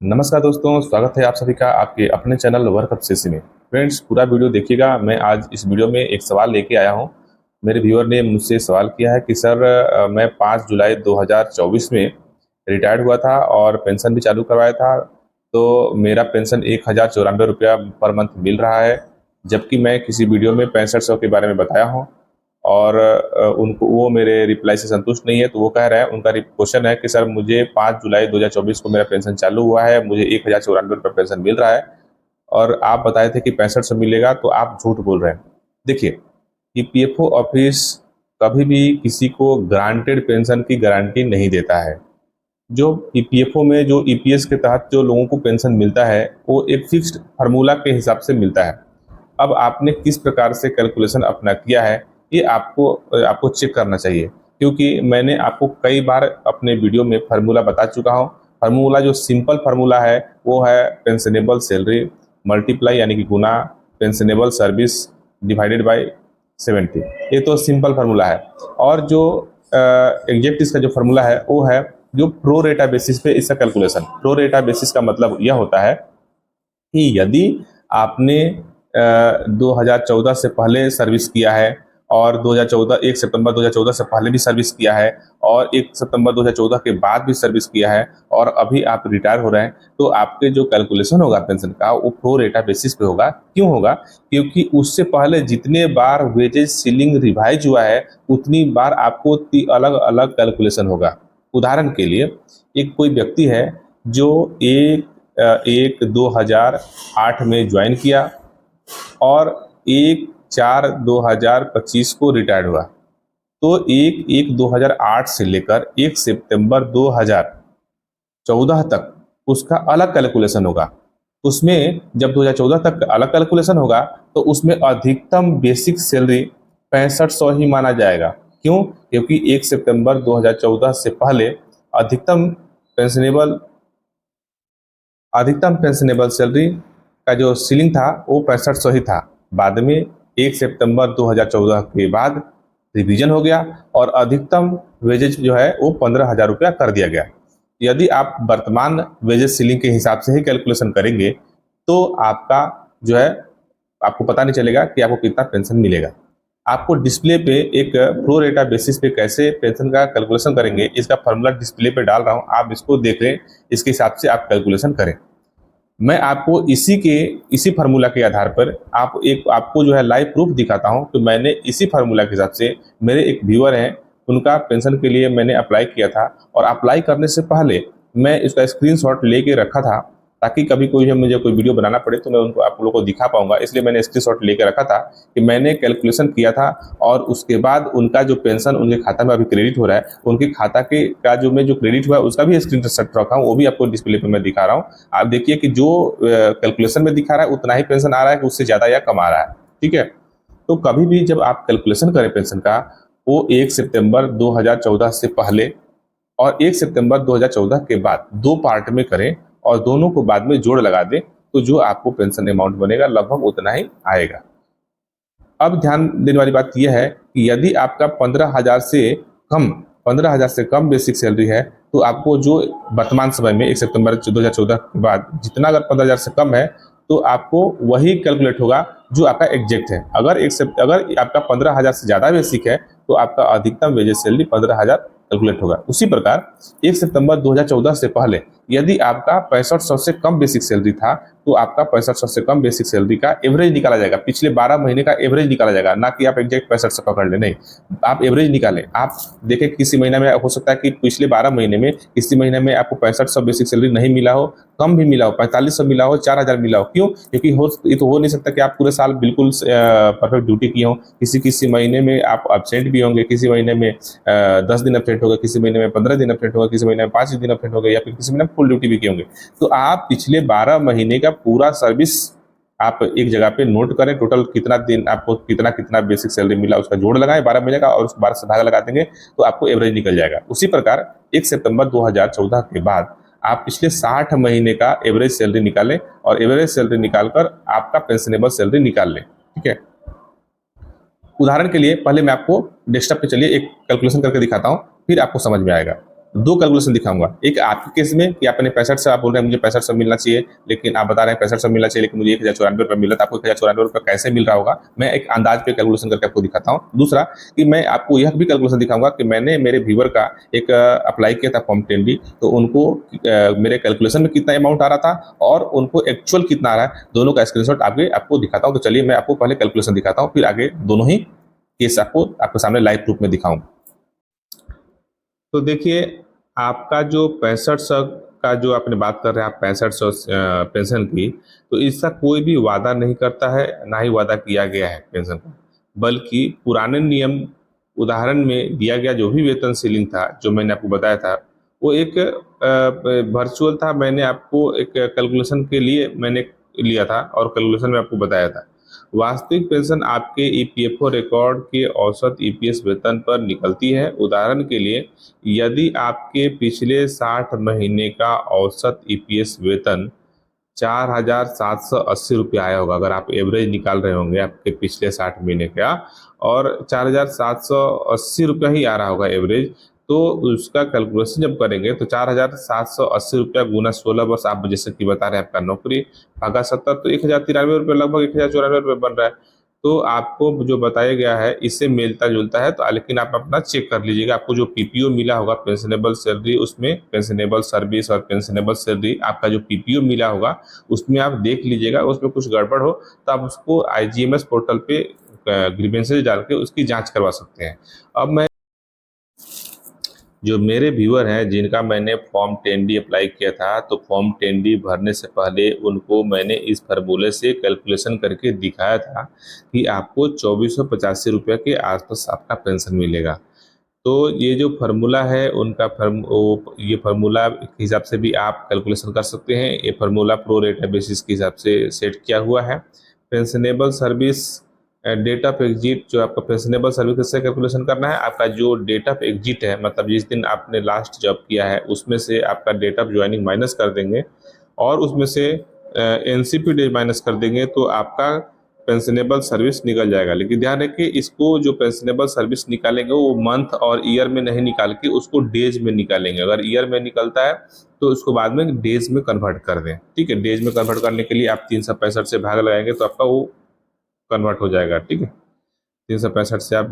नमस्कार दोस्तों, स्वागत है आप सभी का आपके अपने चैनल वर्क अप सीसी में। फ्रेंड्स, पूरा वीडियो देखिएगा। मैं आज इस वीडियो में एक सवाल लेके आया हूं। मेरे व्यूअर ने मुझसे सवाल किया है कि सर मैं 5 जुलाई 2024 में रिटायर्ड हुआ था और पेंशन भी चालू करवाया था। तो मेरा पेंशन 1094 रुपया पर मंथ मिल रहा है, जबकि मैं किसी वीडियो में 6500 के बारे में बताया हूँ। और उनको वो मेरे रिप्लाई से संतुष्ट नहीं है। तो वो कह रहे हैं, उनका क्वेश्चन है कि सर मुझे 5 जुलाई 2024 को मेरा पेंशन चालू हुआ है, मुझे 1094 रुपये पेंशन मिल रहा है और आप बताए थे कि 6500 मिलेगा, तो आप झूठ बोल रहे हैं। देखिए, ईपीएफओ ऑफिस कभी भी किसी को ग्रांटेड पेंशन की गारंटी नहीं देता है। जो ईपीएफओ में जो ईपीएस के तहत जो लोगों को पेंशन मिलता है, वो एक फिक्स्ड फार्मूला के हिसाब से मिलता है। अब आपने किस प्रकार से कैलकुलेशन अपना किया है, ये आपको आपको चेक करना चाहिए, क्योंकि मैंने आपको कई बार अपने वीडियो में फार्मूला बता चुका हूँ। फार्मूला जो सिंपल फार्मूला है वो है पेंशनेबल सैलरी मल्टीप्लाई यानी कि गुना पेंशनेबल सर्विस डिवाइडेड बाय 70। ये तो सिंपल फार्मूला है। और जो एग्जैक्ट इसका जो फार्मूला है वो है जो प्रो रेटा बेसिस पे इसका कैलकुलेशन। प्रो रेटा बेसिस का मतलब यह होता है कि यदि आपने 2014 से पहले सर्विस किया है और 2014 1 सितंबर 2014 से पहले भी सर्विस किया है और 1 सितंबर 2014 के बाद भी सर्विस किया है और अभी आप रिटायर हो रहे हैं, तो आपके जो कैलकुलेशन होगा पेंशन का वो प्रो रेटा बेसिस पे होगा। क्यों होगा? क्योंकि उससे पहले जितने बार वेजेज सीलिंग रिवाइज हुआ है उतनी बार आपको अलग अलग कैलकुलेशन होगा। उदाहरण के लिए, एक कोई व्यक्ति है जो 1/1/2008 में ज्वाइन किया और 1/4/2025 को रिटायर्ड हुआ, तो 1/1/2008 से लेकर 1 सितंबर 2014 तक उसका अलग कैलकुलेशन होगा। उसमें जब 2014 तक अलग कैलकुलेशन होगा तो उसमें अधिकतम बेसिक सैलरी 6500 ही माना जाएगा। क्यों? क्योंकि 1 सितंबर 2014 से पहले अधिकतम पेंशनेबल अधिकतम पेंशनेबल सैलरी का जो सीलिंग था वो 6500 ही था। बाद में 1 सितंबर 2014 के बाद रिवीजन हो गया और अधिकतम वेजेज जो है वो 15,000 रुपया कर दिया गया। यदि आप वर्तमान वेजेज सीलिंग के हिसाब से ही कैलकुलेशन करेंगे तो आपका जो है आपको पता नहीं चलेगा कि आपको कितना पेंशन मिलेगा। आपको डिस्प्ले पे एक प्रो रेटा बेसिस पे कैसे पेंशन का कैलकुलेशन करेंगे, इसका फॉर्मूला डिस्प्ले पे डाल रहा हूँ, आप इसको देख लें, इसके हिसाब से आप कैलकुलेशन करें। मैं आपको इसी फार्मूला के आधार पर आपको जो है लाइव प्रूफ दिखाता हूं कि मैंने इसी फार्मूला के हिसाब से, मेरे एक व्यूअर हैं, उनका पेंशन के लिए मैंने अप्लाई किया था और अप्लाई करने से पहले मैं इसका स्क्रीनशॉट लेके रखा था ताकि कभी कोई मुझे कोई वीडियो बनाना पड़े तो मैं उनको आप लोगों को दिखा पाऊंगा। इसलिए मैंने स्क्रीनशॉट लेके रखा था कि मैंने कैलकुलेशन किया था और उसके बाद उनका जो पेंशन उनके खाता में अभी क्रेडिट हो रहा है, उनके खाता के का जो मैं जो क्रेडिट हुआ है उसका भी स्क्रीनशॉट रखा हूँ, वो भी आपको डिस्प्ले पे मैं दिखा रहा हूँ। आप देखिए कि जो कैलकुलेशन में दिखा रहा है उतना ही पेंशन आ रहा है कि उससे ज़्यादा या कम आ रहा है। ठीक है? तो कभी भी जब आप कैलकुलेशन करें पेंशन का, वो 1 सितंबर 2014 से पहले और 1 सितंबर 2014 के बाद दो पार्ट में करें और दोनों को बाद में जोड़ लगा दें, तो जो आपको पेंशन अमाउंट बनेगा लगभग उतना ही आएगा। अब ध्यान देने वाली बात यह है कि यदि आपका 15,000 से कम बेसिक सैलरी है, तो आपको जो वर्तमान समय में 1 सितंबर 2014 के बाद जितना अगर 15,000 से कम है तो आपको वही कैलकुलेट होगा जो आपका एग्जैक्ट है। अगर आपका 15,000 से ज़्यादा बेसिक है तो आपका अधिकतम वेजेस सैलरी 15,000 कैलकुलेट होगा। उसी प्रकार 1 सितंबर 2014 से पहले यदि आपका 6500 से कम बेसिक सैलरी था तो आपका 6500 से कम बेसिक सैलरी का एवरेज निकाला जाएगा, पिछले 12 महीने का एवरेज निकाला जाएगा, ना कि आप एग्जैक्ट 6500 पकड़ ले। नहीं, आप एवरेज निकालें। आप देखें किसी महीने में हो सकता है कि पिछले 12 महीने में किसी महीने में आपको 6500 बेसिक सैलरी नहीं मिला हो, कम भी मिला हो, 4500 मिला हो, 4000 मिला हो। क्यों? क्योंकि ये तो हो नहीं सकता कि आप पूरे साल बिल्कुल परफेक्ट ड्यूटी किए हों। किसी किसी महीने में आप एब्सेंट भी होंगे, किसी महीने में 10 दिन एब्सेंट होगा, किसी महीने में 15 दिन एब्सेंट होगा, किसी महीने में 5 दिन एब्सेंट होगा, या फिर किसी महीने में फुल ड्यूटी भी किए होंगे। तो आप पिछले 12 महीने का पूरा सर्विस आप एक जगह पे नोट करें, टोटल कितना दिन आपको कितना कितना बेसिक सैलरी मिला उसका जोड़ लगाएं 12 महीने का और उस 12 से भागा लगा देंगे तो आपको एवरेज निकल जाएगा। उसी प्रकार 1 सितंबर 2014 के बाद आप पिछले 60 महीने का एवरेज सैलरी निकालें और एवरेज सैलरी निकालकर आपका पेंशनेबल सैलरी निकाल लें। ठीक है? उदाहरण के लिए पहले मैं आपको डेस्कटॉप पे चलिए एक कैलकुलेशन करके दिखाता हूँ, फिर आपको समझ में आएगा। दो कैलकुलेशन दिखाऊंगा। एक आपके केस में कि आपने 6500, आप बोल रहे हैं मुझे 6500 मिलना चाहिए, लेकिन आप बता रहे हैं 6500 मिलना चाहिए लेकिन मुझे 1094 रुपये मिल रहा था, आपको 1094 रुपये कैसे मिल रहा होगा, मैं एक अंदाज पे कैलकुलेशन करके आपको दिखाता हूँ। दूसरा कि मैं आपको यह भी कैलकुलेशन दिखाऊंगा कि मैंने मेरे व्यूवर का एक अप्लाई किया था फॉर्म 10D, तो उनको मेरे कैलकुलेशन में कितना अमाउंट आ रहा था और उनको एक्चुअल कितना आ रहा है, दोनों का स्क्रीनशॉट आगे आपको दिखाता हूँ। तो चलिए मैं आपको पहले कैलकुलेशन दिखाता हूँ, फिर आगे दोनों ही केस आपको आपके सामने लाइव प्रूफ में दिखाऊं। तो देखिए, आपका जो 6500 का जो आपने बात कर रहे हैं, आप 6500 पेंशन की, तो इसका कोई भी वादा नहीं करता है, ना ही वादा किया गया है पेंशन का, बल्कि पुराने नियम उदाहरण में दिया गया जो भी वेतन सीलिंग था, जो मैंने आपको बताया था, वो एक वर्चुअल था। मैंने आपको एक कैलकुलेशन के लिए मैंने लिया था और कैलकुलेशन में आपको बताया था। वास्तविक पेंशन आपके ईपीएफओ रिकॉर्ड के औसत ईपीएस वेतन पर निकलती है। उदाहरण के लिए, यदि आपके पिछले 60 महीने का औसत ईपीएस वेतन 4,780 रुपये आया होगा, अगर आप एवरेज निकाल रहे होंगे आपके पिछले 60 महीने का, और 4,780 रुपया ही आ रहा होगा एवरेज, तो उसका कैलकुलेशन जब करेंगे तो 4,780 रुपया गुना 16 वर्ष, आप जैसे कि बता रहे हैं आपका नौकरी भागा 70, तो 1,093 रुपये, लगभग 1,094 रुपये बन रहा है। तो आपको जो बताया गया है इससे मिलता जुलता है, तो लेकिन आप अपना चेक कर लीजिएगा। आपको जो पीपीओ मिला होगा पेंशनेबल सैलरी, उसमें पेंशनेबल सर्विस और पेंशनेबल सैलरी, आपका जो पीपीओ मिला होगा उसमें आप देख लीजिएगा। उसमें कुछ गड़बड़ हो तो आप उसको आईजीएमएस पोर्टल पे ग्रीवेंसेज डाल के उसकी जांच करवा सकते हैं। अब मैं जो मेरे व्यूअर हैं जिनका मैंने फॉर्म 10D अप्लाई किया था, तो फॉर्म 10D भरने से पहले उनको मैंने इस फार्मूले से कैलकुलेशन करके दिखाया था कि आपको 2485 रुपये के आसपास आपका पेंशन मिलेगा। तो ये जो फार्मूला है उनका ये फार्मूला के हिसाब से भी आप कैलकुलेशन कर सकते हैं। ये फार्मूला प्रो रेटा बेसिस के हिसाब से सेट किया हुआ है। Pensionable service date of exit, जो आपका पेंशनेबल सर्विस से कैलकुलेशन करना है, आपका जो डेट ऑफ एग्जिट है, मतलब जिस दिन आपने लास्ट जॉब किया है उसमें से आपका डेट ऑफ ज्वाइनिंग माइनस कर देंगे और उसमें से एनसीपी डे माइनस कर देंगे, तो आपका पेंशनेबल सर्विस निकल जाएगा। लेकिन ध्यान रखिए, इसको जो पेंशनेबल सर्विस निकालेंगे वो मंथ और ईयर में नहीं निकाल के उसको डेज में निकालेंगे। अगर ईयर में निकलता है तो उसको बाद में डेज में कन्वर्ट कर दें। ठीक है, डेज में कन्वर्ट करने के लिए आप 365 से भाग लगाएंगे तो आपका वो कन्वर्ट हो जाएगा। ठीक है, 365 से आप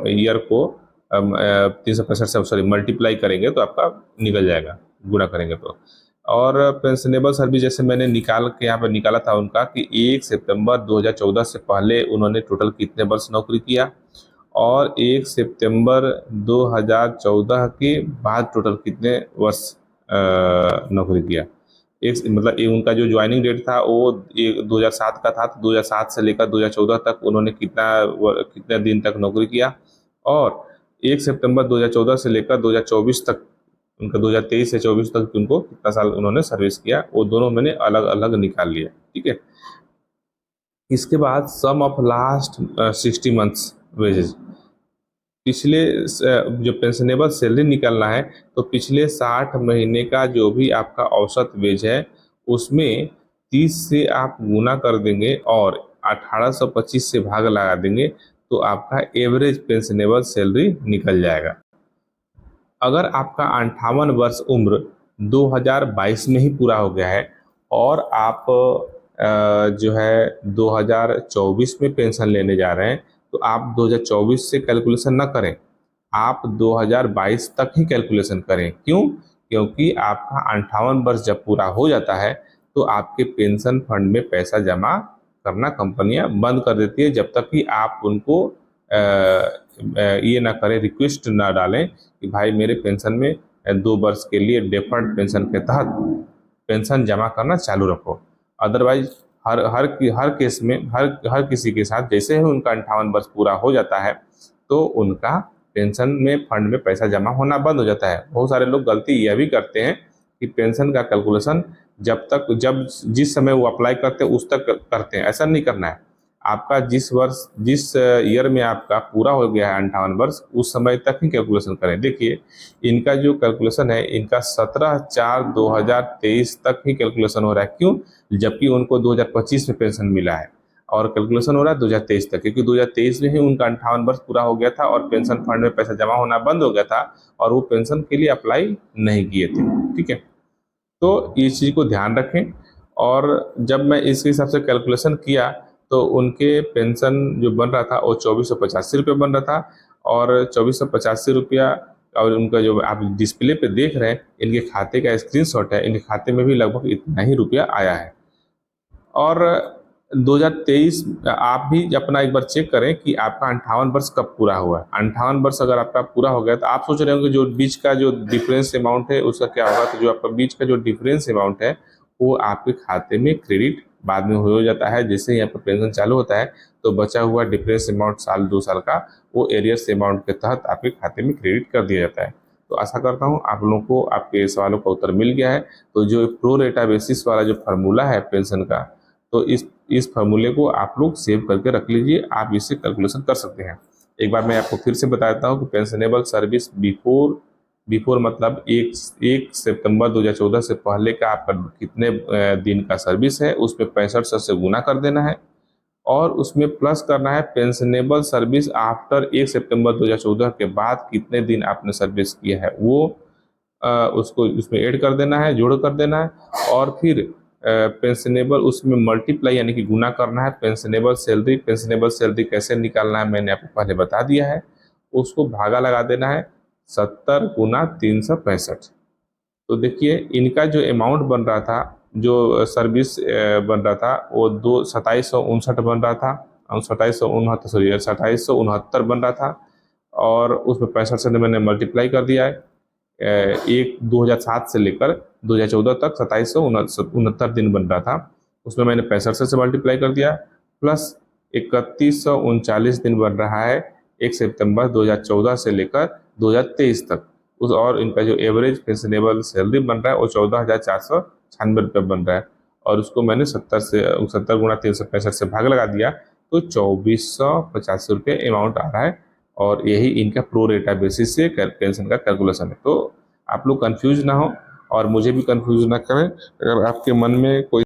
ईयर को 365 से सॉरी मल्टीप्लाई करेंगे तो आपका निकल जाएगा, गुणा करेंगे तो। और पेंशनेबल सर्विस जैसे मैंने निकाल के यहाँ पर निकाला था उनका कि 1 सितंबर 2014 से पहले उन्होंने टोटल कितने वर्ष नौकरी किया और 1 सितंबर 2014 के बाद टोटल कितने वर्ष नौकरी किया। एक मतलब उनका जो ज्वाइनिंग डेट था वो 2007 का था, तो 2007 से लेकर 2014 तक उन्होंने कितने दिन तक नौकरी किया, और 1 सितंबर 2014 से लेकर 2024 तक, उनका 2023 से 24 तक उनको कितना साल उन्होंने सर्विस किया, वो दोनों मैंने अलग अलग निकाल लिया। ठीक है, इसके बाद सम ऑफ लास्ट 60 मंथ्स वेजेस, पिछले जो पेंशनेबल सैलरी निकालना है तो पिछले 60 महीने का जो भी आपका औसत वेज है उसमें 30 से आप गुना कर देंगे और 1825 से भाग लगा देंगे तो आपका एवरेज पेंशनेबल सैलरी निकल जाएगा। अगर आपका 58 वर्ष उम्र 2022 में ही पूरा हो गया है और आप जो है 2024 में पेंशन लेने जा रहे हैं, तो आप 2024 से कैलकुलेशन ना करें, आप 2022 तक ही कैलकुलेशन करें। क्यों? क्योंकि आपका 58 वर्ष जब पूरा हो जाता है तो आपके पेंशन फंड में पैसा जमा करना कंपनियां बंद कर देती है, जब तक कि आप उनको ये ना करें, रिक्वेस्ट ना डालें कि भाई मेरे पेंशन में 2 वर्ष के लिए डेफर्ड पेंशन के तहत पेंशन जमा करना चालू रखो। अदरवाइज हर केस में हर किसी के साथ जैसे ही उनका 58 वर्ष पूरा हो जाता है तो उनका पेंशन में फंड में पैसा जमा होना बंद हो जाता है। बहुत सारे लोग गलती यह भी करते हैं कि पेंशन का कैलकुलेशन जब जिस समय वो अप्लाई करते हैं उस तक करते हैं। ऐसा नहीं करना है। आपका जिस ईयर में आपका पूरा हो गया है 58 वर्ष, उस समय तक ही कैलकुलेशन करें। देखिए, इनका जो कैलकुलेशन है इनका 17/4/2023 तक ही कैलकुलेशन हो रहा है। क्यों? जबकि उनको 2025 में पेंशन मिला है। और कैलकुलेशन हो रहा है 2023 तक, क्योंकि 2023 में ही उनका 58 वर्ष पूरा हो गया था और पेंशन फंड में पैसा जमा होना बंद हो गया था और वो पेंशन के लिए अप्लाई नहीं किए थे। ठीक है, तो इस चीज़ को ध्यान रखें। और जब मैं इसके हिसाब से कैलकुलेशन किया तो उनके पेंशन जो बन रहा था वो 2485 रुपये बन रहा था, और 2485 रुपया, और उनका जो आप डिस्प्ले पे देख रहे हैं इनके खाते का स्क्रीनशॉट है, इनके खाते में भी लगभग इतना ही रुपया आया है। और 2023 आप भी अपना एक बार चेक करें कि आपका 58 वर्ष कब पूरा हुआ है। 58 वर्ष अगर आपका पूरा हो गया तो आप सोच रहे होंगे जो बीच का जो डिफरेंस अमाउंट है उसका क्या होगा। तो जो आपका बीच का जो डिफरेंस अमाउंट है वो आपके खाते में क्रेडिट बाद में हो जाता है। जैसे ही आपका पेंशन चालू होता है तो बचा हुआ डिफरेंस अमाउंट साल 2 साल का वो एरियर्स अमाउंट के तहत आपके खाते में क्रेडिट कर दिया जाता है। तो आशा करता हूँ आप लोगों को आपके सवालों का उत्तर मिल गया है। तो जो प्रो रेटा बेसिस वाला जो फार्मूला है पेंशन का, तो इस फार्मूले को आप लोग सेव करके रख लीजिए, आप इससे कैलकुलेशन कर सकते हैं। एक बार मैं आपको फिर से बता देता हूँ कि पेंशनेबल सर्विस बिफोर मतलब 1 सितंबर 2014 से पहले का आपका कितने दिन का सर्विस है उसमें 65 से गुना कर देना है, और उसमें प्लस करना है पेंशनेबल सर्विस आफ्टर 1 सितंबर 2014 के बाद कितने दिन आपने सर्विस किया है वो उसको उसमें ऐड कर देना है, जोड़ कर देना है। और फिर पेंशनेबल उसमें मल्टीप्लाई यानी कि गुना करना है पेंशनेबल सैलरी कैसे निकालना है मैंने आपको पहले बता दिया है। उसको भागा लगा देना है 70 गुना 365। तो देखिए इनका जो अमाउंट बन रहा था, जो सर्विस बन रहा था वो 2759 बन रहा था, 2769 बन रहा था, और उसमें 65 से मैंने मल्टीप्लाई कर दिया है। 2007 से लेकर 2014 तक 2769 दिन बन रहा था, उसमें मैंने 65 से मल्टीप्लाई कर दिया, प्लस 3139 दिन बन रहा है 1 सितंबर 2014 से लेकर 2023 तक उस, और इनका जो एवरेज पेंशनेबल सैलरी बन रहा है वो 14,496 रुपये बन रहा है, और उसको मैंने 70 गुणा 365 से भाग लगा दिया तो 2485 रुपये अमाउंट आ रहा है। और यही इनका प्रो रेटा बेसिस से पेंशन का कैलकुलेशन है। तो आप लोग कंफ्यूज ना हो और मुझे भी कंफ्यूज ना करें। अगर आपके मन में कोई